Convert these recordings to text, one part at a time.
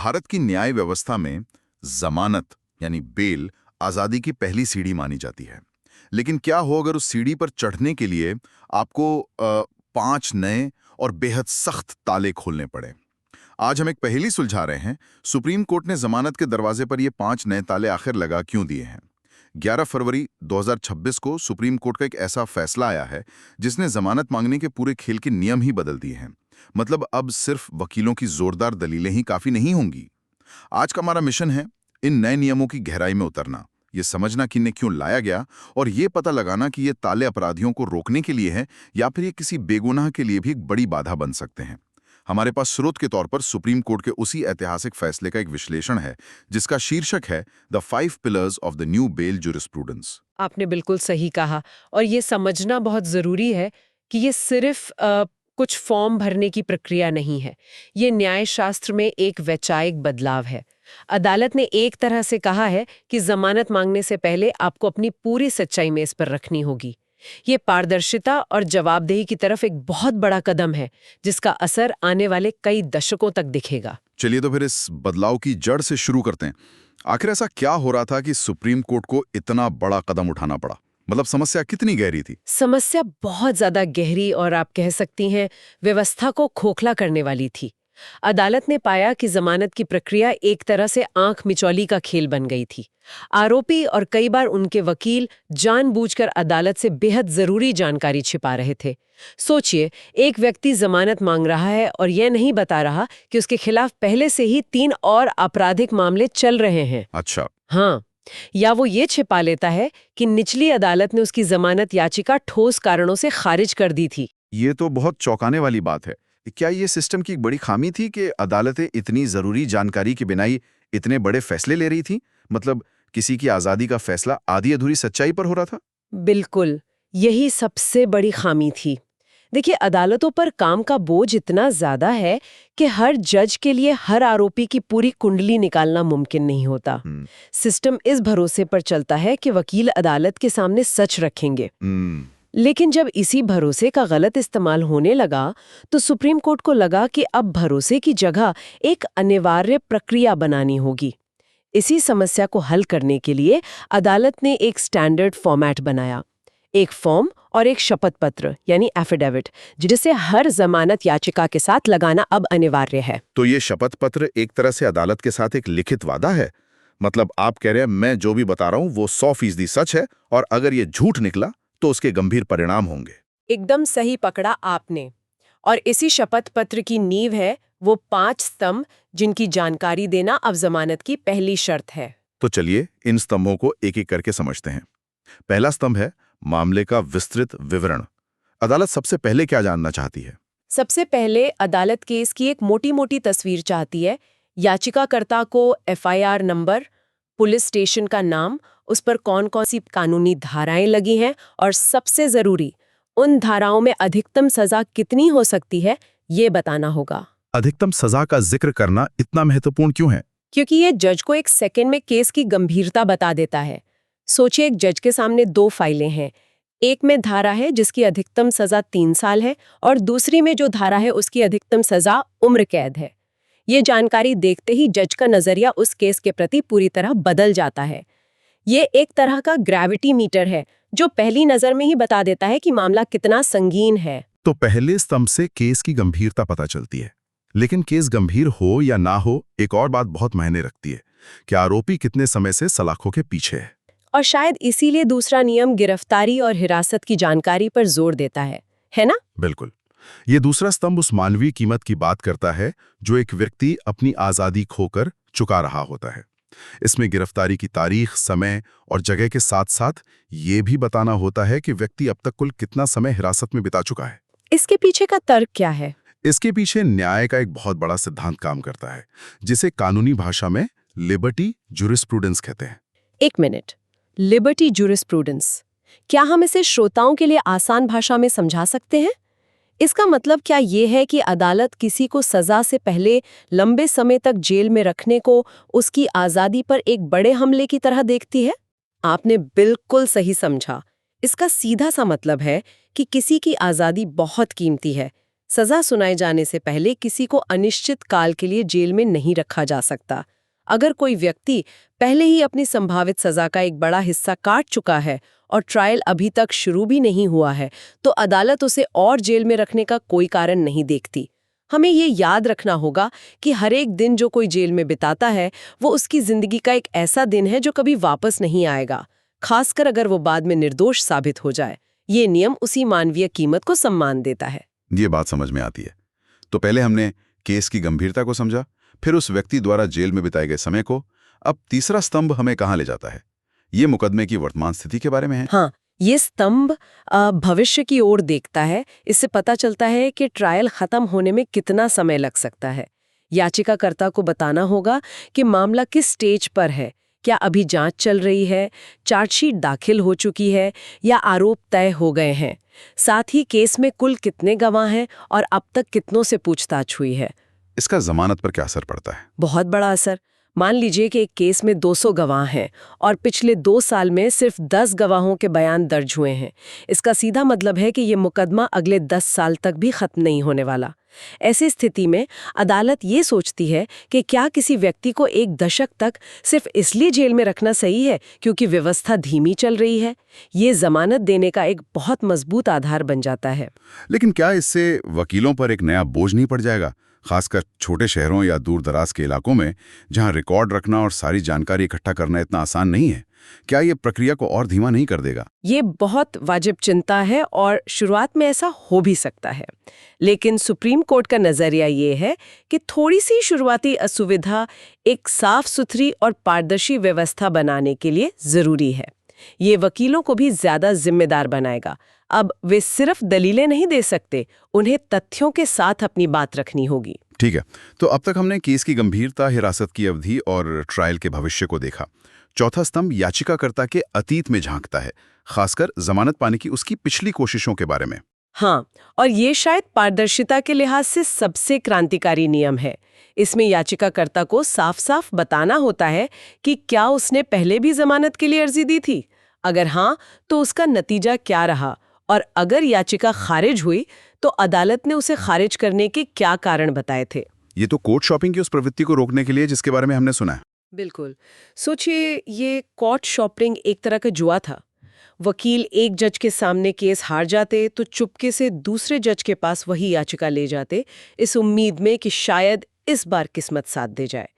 भारत की न्याय व्यवस्था में जमानत यानी बेल आजादी की पहली सीढ़ी मानी जाती है। लेकिन क्या हो अगर उस सीढ़ी पर चढ़ने के लिए आपको 5 नए और बेहद सख्त ताले खोलने पड़े। आज हम एक पहेली सुलझा रहे हैं। सुप्रीम कोर्ट ने जमानत के दरवाजे पर ये 5 नए ताले आखिर लगा क्यों दिए हैं। 11 फरवरी 2026 को सुप्रीम कोर्ट का एक ऐसा फैसला आया है जिसने जमानत मांगने के पूरे खेल के नियम ही बदल दिए हैं। मतलब अब सिर्फ वकीलों की जोरदार दलीलें ही काफी नहीं होंगी। आज का हमारा मिशन है इन नए नियमों की गहराई में उतरना, ये समझना कि इन्हें क्यों लाया गया और ये पता लगाना कि ये ताले अपराधियों को रोकने के लिए हैं या फिर ये किसी बेगुनाह के लिए भी एक बड़ी बाधा बन सकते हैं। हमारे पास स्रोत के तौर पर सुप्रीम कोर्ट के उसी ऐतिहासिक फैसले का एक विश्लेषण है जिसका शीर्षक है the 5 pillars of the new bail jurisprudence. आपने बिल्कुल सही कहा और ये समझना बहुत ज़रूरी है कि ये सिर्फ कुछ फॉर्म भरने की प्रक्रिया नहीं है। ये न्यायशास्त्र में एक वैचारिक बदलाव है। अदालत ने एक तरह से कहा है कि जमानत मांगने से पहले आपको अपनी पूरी सच्चाई मेज पर रखनी होगी। ये पारदर्शिता और जवाबदेही की तरफ एक बहुत बड़ा कदम है जिसका असर आने वाले कई दशकों तक दिखेगा। चलिए तो फिर इस बदलाव की जड़ से शुरू करते हैं। आखिर ऐसा क्या हो रहा था कि सुप्रीम कोर्ट को इतना बड़ा कदम उठाना पड़ा? मतलब समस्या कितनी गहरी थी? समस्या बहुत ज्यादा गहरी और आप कह सकती हैं व्यवस्था को खोखला करने वाली थी। अदालत ने पाया कि जमानत की प्रक्रिया एक तरह से आंख मिचौली का खेल बन गई थी। आरोपी और कई बार उनके वकील जानबूझकर अदालत से बेहद जरूरी जानकारी छिपा रहे थे। सोचिए, एक व्यक्ति जमानत मांग रहा है और यह नहीं बता रहा कि उसके खिलाफ पहले से ही 3 और आपराधिक मामले चल रहे हैं। अच्छा। हाँ, या वो ये छिपा लेता है कि निचली अदालत ने उसकी जमानत याचिका ठोस कारणों से खारिज कर दी थी। ये तो बहुत चौंकाने वाली बात है। क्या ये सिस्टम की एक बड़ी खामी थी कि अदालतें इतनी जरूरी जानकारी के बिना ही इतने बड़े फैसले ले रही थी? मतलब किसी की आजादी का फैसला आधी अधूरी सच्चाई पर हो रहा था। बिल्कुल, यही सबसे बड़ी खामी थी। देखिए, अदालतों पर काम का बोझ इतना ज्यादा है कि हर जज के लिए हर आरोपी की पूरी कुंडली निकालना मुमकिन नहीं होता। सिस्टम इस भरोसे पर चलता है कि वकील अदालत के सामने सच रखेंगे। लेकिन जब इसी भरोसे का गलत इस्तेमाल होने लगा तो सुप्रीम कोर्ट को लगा कि अब भरोसे की जगह एक अनिवार्य प्रक्रिया बनानी होगी। इसी समस्या को हल करने के लिए अदालत ने एक स्टैंडर्ड फॉर्मेट बनाया, एक फॉर्म और एक शपथ पत्र यानी एफिडेविट, जिसे हर जमानत याचिका के साथ लगाना अब अनिवार्य है। तो ये शपथ पत्र एक तरह से अदालत के साथ एक लिखित वादा है। मतलब आप कह रहे हैं मैं जो भी बता रहा हूं वो 100% सच है और अगर ये झूठ निकला तो उसके गंभीर परिणाम होंगे। एकदम सही पकड़ा आपने। और इसी शपथ पत्र की नींव है वो 5 स्तंभ जिनकी जानकारी देना अब जमानत की पहली शर्त है। तो चलिए इन स्तंभों को एक एक करके समझते हैं। पहला स्तंभ है मामले का विस्तृत विवरण। अदालत सबसे पहले क्या जानना चाहती है? सबसे पहले अदालत केस की एक मोटी-मोटी तस्वीर चाहती है। याचिकाकर्ता को एफआईआर नंबर, पुलिस स्टेशन का नाम, उस पर कौन-कौन सी कानूनी धाराएं लगी हैं और सबसे जरूरी, उन धाराओं में अधिकतम सजा कितनी हो सकती है, ये बताना होगा। अधिकतम सजा का जिक्र करना इतना महत्वपूर्ण क्यों है? क्योंकि ये जज को एक सेकंड में केस की गंभीरता बता देता है। सोचिए, एक जज के सामने 2 फाइलें हैं। एक में धारा है जिसकी अधिकतम सजा 3 साल है और दूसरी में जो धारा है उसकी अधिकतम सजा उम्र कैद है। ये जानकारी देखते ही जज का नजरिया उस केस के प्रति पूरी तरह बदल जाता है। ये एक तरह का ग्रेविटी मीटर है जो पहली नजर में ही बता देता है कि मामला कितना संगीन है। तो पहले स्तंभ से केस की गंभीरता पता चलती है। लेकिन केस गंभीर हो या ना हो, एक और बात बहुत मायने रखती है कि आरोपी कितने समय से सलाखों के पीछे है। और शायद इसीलिए दूसरा नियम गिरफ्तारी और हिरासत की जानकारी पर जोर देता है ना? बिल्कुल। ये दूसरा स्तंभ उस मानवीय कीमत की बात करता है जो एक व्यक्ति अपनी आजादी खोकर चुका रहा होता है। इसमें गिरफ्तारी की तारीख, समय और जगह के साथ साथ ये भी बताना होता है कि व्यक्ति अब तक कुल कितना समय हिरासत में बिता चुका है। इसके पीछे का तर्क क्या है? इसके पीछे न्याय का एक बहुत बड़ा सिद्धांत काम करता है जिसे कानूनी भाषा में लिबर्टी जूरिस्प्रूडेंस कहते हैं। एक मिनट, लिबर्टी जूरिस्प्रूडेंस, क्या हम इसे श्रोताओं के लिए आसान भाषा में समझा सकते हैं? इसका मतलब क्या ये है कि अदालत किसी को सजा से पहले लंबे समय तक जेल में रखने को उसकी आजादी पर एक बड़े हमले की तरह देखती है? आपने बिल्कुल सही समझा। इसका सीधा सा मतलब है कि किसी की आजादी बहुत कीमती है, सजा सुनाए जाने से पहले किसी को अनिश्चित काल के लिए जेल में नहीं रखा जा सकता। अगर कोई व्यक्ति पहले ही अपनी संभावित सजा का एक बड़ा हिस्सा काट चुका है और ट्रायल अभी तक शुरू भी नहीं हुआ है, तो अदालत उसे और जेल में रखने का कोई कारण नहीं देखती। हमें ये याद रखना होगा कि हर एक दिन जो कोई जेल में बिताता है, वो उसकी जिंदगी का एक ऐसा दिन है जो कभी वापस नहीं आएगा, खासकर अगर वो बाद में निर्दोष साबित हो जाए। ये नियम उसी मानवीय कीमत को सम्मान देता है। ये बात समझ में आती है। तो पहले हमने केस की गंभीरता को समझा, फिर उस व्यक्ति द्वारा जेल में बिताए गए समय को। अब तीसरा स्तंभ हमें कहाँ ले जाता है? ये मुकदमे की वर्तमान स्थिति के बारे में है। हाँ, ये स्तंभ भविष्य की ओर देखता है। इससे पता चलता है कि ट्रायल खत्म होने में कितना समय लग सकता है। याचिकाकर्ता को बताना होगा कि मामला किस स्टेज पर है, क्या अभी जांच चल रही है, चार्जशीट दाखिल हो चुकी है या आरोप तय हो गए हैं। साथ ही केस में कुल कितने गवाह हैं और अब तक कितनों से पूछताछ हुई है। इसका जमानत पर क्या असर पड़ता है? बहुत बड़ा असर। मान लीजिए कि एक केस में 200 गवाह हैं और पिछले 2 साल में सिर्फ 10 गवाहों के बयान दर्ज हुए हैं। इसका सीधा मतलब है कि ये मुकदमा अगले 10 साल तक भी खत्म नहीं होने वाला। ऐसी स्थिति में अदालत ये सोचती है कि क्या किसी व्यक्ति को 1 दशक तक सिर्फ इसलिए जेल में रखना सही है क्योंकि व्यवस्था धीमी चल रही है। ये जमानत देने का एक बहुत मजबूत आधार बन जाता है। लेकिन क्या इससे वकीलों पर एक नया बोझ नहीं पड़ जाएगा, खासकर छोटे शहरों या दूर दराज के इलाकों में जहां रिकॉर्ड रखना और सारी जानकारी इकट्ठा करना इतना आसान नहीं है? क्या ये प्रक्रिया को और धीमा नहीं कर देगा? ये बहुत वाजिब चिंता है और शुरुआत में ऐसा हो भी सकता है। लेकिन सुप्रीम कोर्ट का नजरिया ये है कि थोड़ी सी शुरुआती असुविधा एक साफ सुथरी और पारदर्शी व्यवस्था बनाने के लिए जरूरी है। ये वकीलों को भी ज्यादा जिम्मेदार बनाएगा। अब वे सिर्फ दलीलें नहीं दे सकते, उन्हें तथ्यों के साथ अपनी बात रखनी होगी। ठीक है, तो अब तक हमने केस की गंभीरता, हिरासत की अवधि और ट्रायल के भविष्य को देखा। चौथा स्तंभ याचिकाकर्ता के अतीत में झांकता है, खासकर जमानत पाने की उसकी पिछली कोशिशों के बारे में। हाँ, और ये शायद पारदर्शिता के लिहाज से सबसे क्रांतिकारी नियम है। इसमें याचिकाकर्ता को साफ साफ बताना होता है कि क्या उसने पहले भी जमानत के लिए अर्जी दी थी, अगर हाँ तो उसका नतीजा क्या रहा, और अगर याचिका खारिज हुई तो अदालत ने उसे खारिज करने के क्या कारण बताए थे। ये तो कोर्ट शॉपिंग की उस प्रवृत्ति को रोकने के लिए जिसके बारे में हमने सुना है। बिल्कुल। सोचिए, ये कोर्ट शॉपिंग एक तरह का जुआ था। वकील एक जज के सामने केस हार जाते तो चुपके से दूसरे जज के पास वही याचिका ले जाते, इस उम्मीद में कि शायद इस बार किस्मत साथ दे जाए।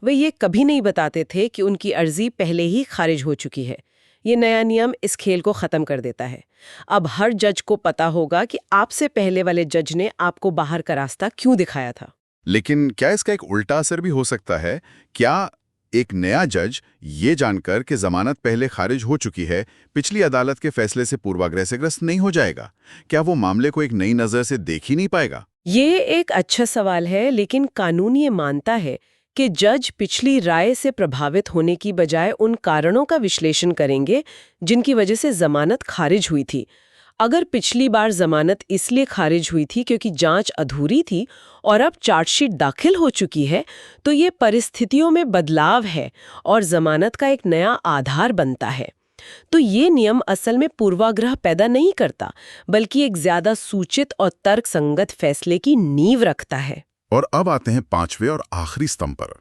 वे ये कभी नहीं बताते थे कि उनकी अर्जी पहले ही खारिज हो चुकी है। ये नया नियम इस खेल को खत्म कर देता है। अब हर जज को पता होगा कि आपसे पहले वाले जज ने आपको बाहर का रास्ता क्यों दिखाया था। लेकिन क्या इसका एक उल्टा असर भी हो सकता है? क्या एक नया जज ये जानकर कि जमानत पहले खारिज हो चुकी है, पिछली अदालत के फैसले से पूर्वाग्रह से ग्रस्त नहीं हो जाएगा? क्या वो मामले को एक नई नजर से देख ही नहीं पाएगा? ये एक अच्छा सवाल है, लेकिन कानून ये मानता है कि जज पिछली राय से प्रभावित होने की बजाय उन कारणों का विश्लेषण करेंगे जिनकी वजह से जमानत खारिज हुई थी। अगर पिछली बार जमानत इसलिए खारिज हुई थी क्योंकि जांच अधूरी थी और अब चार्जशीट दाखिल हो चुकी है, तो ये परिस्थितियों में बदलाव है और जमानत का एक नया आधार बनता है। तो ये नियम असल में पूर्वाग्रह पैदा नहीं करता, बल्कि एक ज्यादा सूचित और तर्कसंगत फैसले की नींव रखता है। और अब आते हैं पांचवें और आखिरी स्तंभ पर।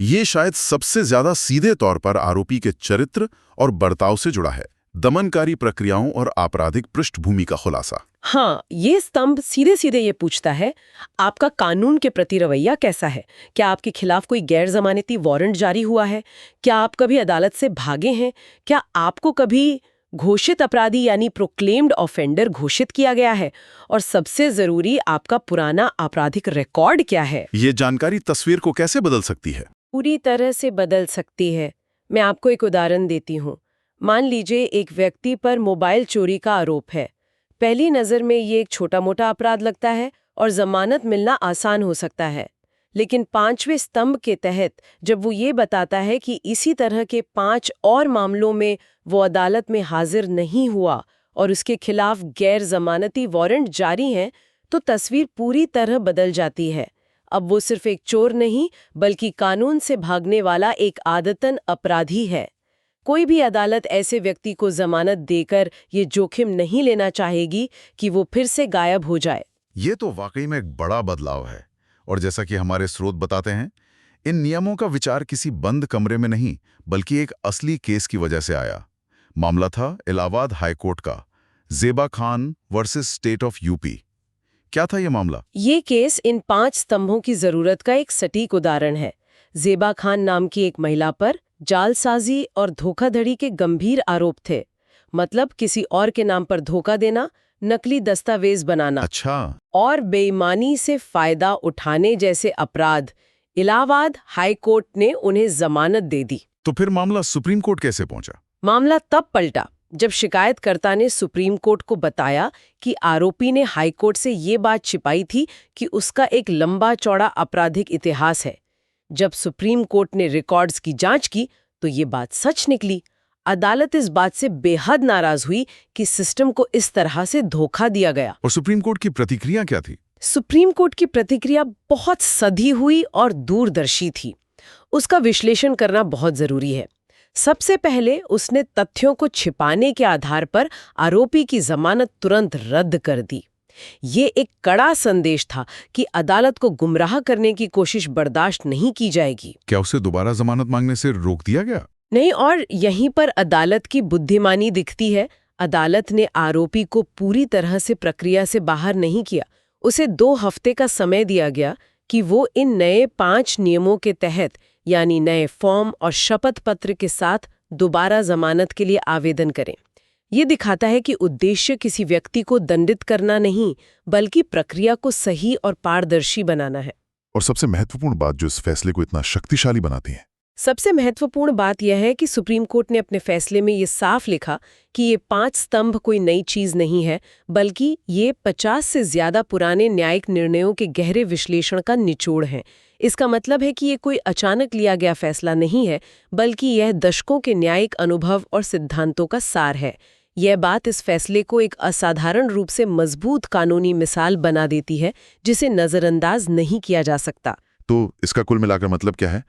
ये शायद सबसे ज्यादा सीधे तौर पर आरोपी के चरित्र और बर्ताव से जुड़ा है, दमनकारी प्रक्रियाओं और आपराधिक पृष्ठभूमि का खुलासा। हाँ, ये स्तंभ सीधे सीधे ये पूछता है, आपका कानून के प्रति रवैया कैसा है? क्या आपके खिलाफ कोई गैर जमानती वारंट जारी हुआ है? क्या आप कभी अदालत से भागे हैं? क्या आपको कभी घोषित अपराधी यानी प्रोक्लेम्ड ऑफेंडर घोषित किया गया है? और सबसे जरूरी, आपका पुराना आपराधिक रिकॉर्ड क्या है? ये जानकारी तस्वीर को कैसे बदल सकती है? पूरी तरह से बदल सकती है। मैं आपको एक उदाहरण देती हूँ। मान लीजिए एक व्यक्ति पर मोबाइल चोरी का आरोप है। पहली नज़र में ये एक छोटा मोटा अपराध लगता है और जमानत मिलना आसान हो सकता है, लेकिन 5वें स्तंभ के तहत जब वो ये बताता है कि इसी तरह के 5 और मामलों में वो अदालत में हाजिर नहीं हुआ और उसके खिलाफ गैर जमानती वारंट जारी हैं, तो तस्वीर पूरी तरह बदल जाती है। अब वो सिर्फ एक चोर नहीं, बल्कि कानून से भागने वाला एक आदतन अपराधी है। कोई भी अदालत ऐसे व्यक्ति को जमानत देकर ये जोखिम नहीं लेना चाहेगी कि वो फिर से गायब हो जाए। ये तो वाकई में एक बड़ा बदलाव है। और जैसा कि हमारे स्रोत बताते हैं, इन नियमों का विचार किसी बंद कमरे में नहीं, बल्कि एक असली केस की वजह से आया। मामला था इलाहाबाद हाई कोर्ट का, Zeba Khan versus state of UP. क्या था ये मामला? ये केस इन 5 स्तंभों की जरूरत का एक सटीक उदाहरण है। ज़ेबा खान नाम की एक महिला पर जालसाजी और धोखाधड़ी के गंभीर आरोप थे। मतलब किसी और के नाम पर धोखा देना, नकली दस्तावेज बनाना अच्छा। और बेईमानी से फायदा उठाने जैसे अपराध। इलाहाबाद हाई कोर्ट ने उन्हें जमानत दे दी। तो फिर मामला सुप्रीम कोर्ट कैसे पहुंचा? मामला तब पलटा जब शिकायतकर्ता ने सुप्रीम कोर्ट को बताया कि आरोपी ने हाई कोर्ट से ये बात छिपाई थी कि उसका एक लंबा चौड़ा आपराधिक इतिहास है। जब सुप्रीम कोर्ट ने रिकॉर्ड्स की जांच की तो ये बात सच निकली। अदालत इस बात से बेहद नाराज हुई कि सिस्टम को इस तरह से धोखा दिया गया। और सुप्रीम कोर्ट की प्रतिक्रिया क्या थी? सुप्रीम कोर्ट की प्रतिक्रिया बहुत सधी हुई और दूरदर्शी थी। उसका विश्लेषण करना बहुत जरूरी है। सबसे पहले उसने तथ्यों को छिपाने के आधार पर आरोपी की जमानत तुरंत रद्द कर दी। ये एक कड़ा संदेश था कि अदालत को गुमराह करने की कोशिश बर्दाश्त नहीं की जाएगी। क्या उसे दोबारा जमानत मांगने से रोक दिया गया? नहीं, और यहीं पर अदालत की बुद्धिमानी दिखती है। अदालत ने आरोपी को पूरी तरह से प्रक्रिया से बाहर नहीं किया। उसे 2 हफ्ते का समय दिया गया कि वो इन नए 5 नियमों के तहत, यानी नए फॉर्म और शपथ पत्र के साथ दोबारा जमानत के लिए आवेदन करें। ये दिखाता है कि उद्देश्य किसी व्यक्ति को दंडित करना नहीं, बल्कि प्रक्रिया को सही और पारदर्शी बनाना है। और सबसे महत्वपूर्ण बात जो इस फैसले को इतना शक्तिशाली बनाती है, सबसे महत्वपूर्ण बात यह है कि सुप्रीम कोर्ट ने अपने फैसले में ये साफ लिखा कि ये 5 स्तंभ कोई नई चीज नहीं है, बल्कि ये 50 से ज्यादा पुराने न्यायिक निर्णयों के गहरे विश्लेषण का निचोड़ है। इसका मतलब है कि ये कोई अचानक लिया गया फैसला नहीं है, बल्कि यह दशकों के न्यायिक अनुभव और सिद्धांतों का सार है। यह बात इस फैसले को एक असाधारण रूप से मजबूत कानूनी मिसाल बना देती है, जिसे नजरअंदाज नहीं किया जा सकता। तो इसका कुल मिलाकर मतलब क्या है?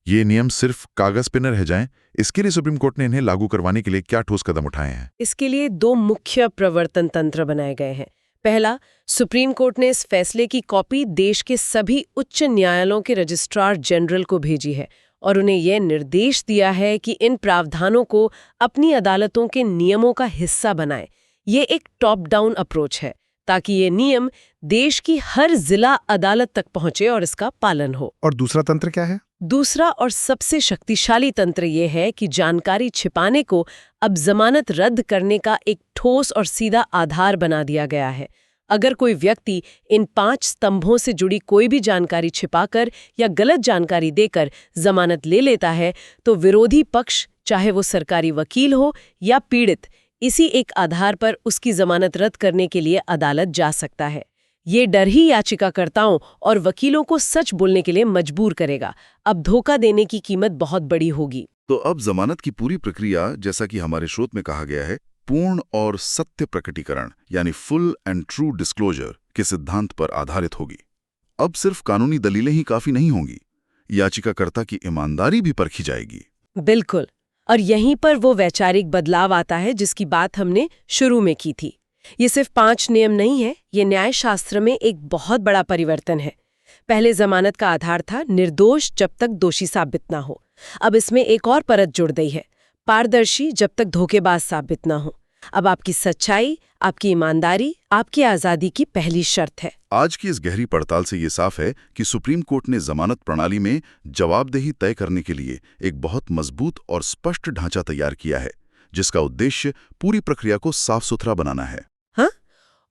ये नियम सिर्फ कागज पे न रह जाएं, इसके लिए सुप्रीम कोर्ट ने इन्हें लागू करवाने के लिए क्या ठोस कदम उठाए हैं? इसके लिए 2 मुख्य प्रवर्तन तंत्र बनाए गए हैं। पहला, सुप्रीम कोर्ट ने इस फैसले की कॉपी देश के सभी उच्च न्यायालयों के रजिस्ट्रार जनरल को भेजी है और उन्हें यह निर्देश दिया है कि इन प्रावधानों को अपनी अदालतों के नियमों का हिस्सा बनाएं। ये एक टॉप डाउन अप्रोच है, ताकि ये नियम देश की हर जिला अदालत तक पहुंचे और इसका पालन हो। और दूसरा तंत्र क्या है? दूसरा और सबसे शक्तिशाली तंत्र ये है कि जानकारी छिपाने को अब जमानत रद्द करने का एक ठोस और सीधा आधार बना दिया गया है। अगर कोई व्यक्ति इन 5 स्तंभों से जुड़ी कोई भी जानकारी छिपाकर या गलत जानकारी देकर जमानत ले लेता है, तो विरोधी पक्ष, चाहे वो सरकारी वकील हो या पीड़ित, इसी एक आधार पर उसकी जमानत रद्द करने के लिए अदालत जा सकता है। ये डर ही याचिकाकर्ताओं और वकीलों को सच बोलने के लिए मजबूर करेगा। अब धोखा देने की कीमत बहुत बड़ी होगी। तो अब जमानत की पूरी प्रक्रिया, जैसा कि हमारे स्रोत में कहा गया है, पूर्ण और सत्य प्रकटीकरण यानी फुल एंड ट्रू डिस्क्लोजर के सिद्धांत पर आधारित होगी। अब सिर्फ कानूनी दलीलें ही काफी नहीं होंगी, याचिकाकर्ता की ईमानदारी भी परखी जाएगी। बिल्कुल, और यहीं पर वो वैचारिक बदलाव आता है जिसकी बात हमने शुरू में की थी। ये सिर्फ 5 नियम नहीं है, ये न्याय शास्त्र में एक बहुत बड़ा परिवर्तन है। पहले जमानत का आधार था निर्दोष जब तक दोषी साबित ना हो। अब इसमें एक और परत जुड़ गई है, पारदर्शी जब तक धोखेबाज साबित ना हो। अब आपकी सच्चाई, आपकी ईमानदारी, आपकी आजादी की पहली शर्त है। आज की इस गहरी पड़ताल से ये साफ है कि सुप्रीम कोर्ट ने जमानत प्रणाली में जवाबदेही तय करने के लिए एक बहुत मजबूत और स्पष्ट ढांचा तैयार किया है, जिसका उद्देश्य पूरी प्रक्रिया को साफ सुथरा बनाना है। हाँ,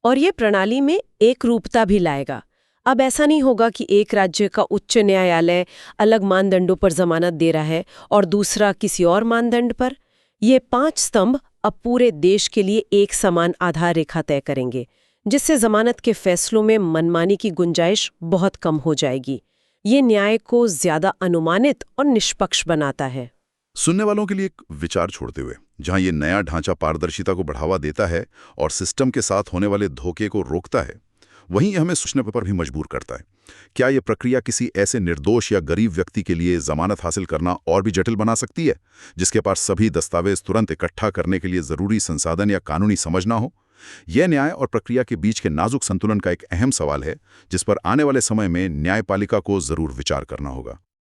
और ये प्रणाली में एक रूपता भी लाएगा। अब ऐसा नहीं होगा कि एक राज्य का उच्च न्यायालय अलग मानदंडों पर जमानत दे रहा है और दूसरा किसी और मानदंड पर। ये 5 स्तंभ अब पूरे देश के लिए एक समान आधार रेखा तय करेंगे, जिससे जमानत के फैसलों में मनमानी की गुंजाइश बहुत कम हो जाएगी। ये न्याय को ज्यादा अनुमानित और निष्पक्ष बनाता है। सुनने वालों के लिए एक विचार छोड़ते हुए, जहां ये नया ढांचा पारदर्शिता को बढ़ावा देता है और सिस्टम के साथ होने वाले धोखे को रोकता है, वहीं हमें सोचने पर भी मजबूर करता है। क्या यह प्रक्रिया किसी ऐसे निर्दोष या गरीब व्यक्ति के लिए जमानत हासिल करना और भी जटिल बना सकती है, जिसके पास सभी दस्तावेज तुरंत इकट्ठा करने के लिए जरूरी संसाधन या कानूनी समझ ना हो? यह न्याय और प्रक्रिया के बीच के नाजुक संतुलन का एक अहम सवाल है, जिस पर आने वाले समय में न्यायपालिका को जरूर विचार करना होगा।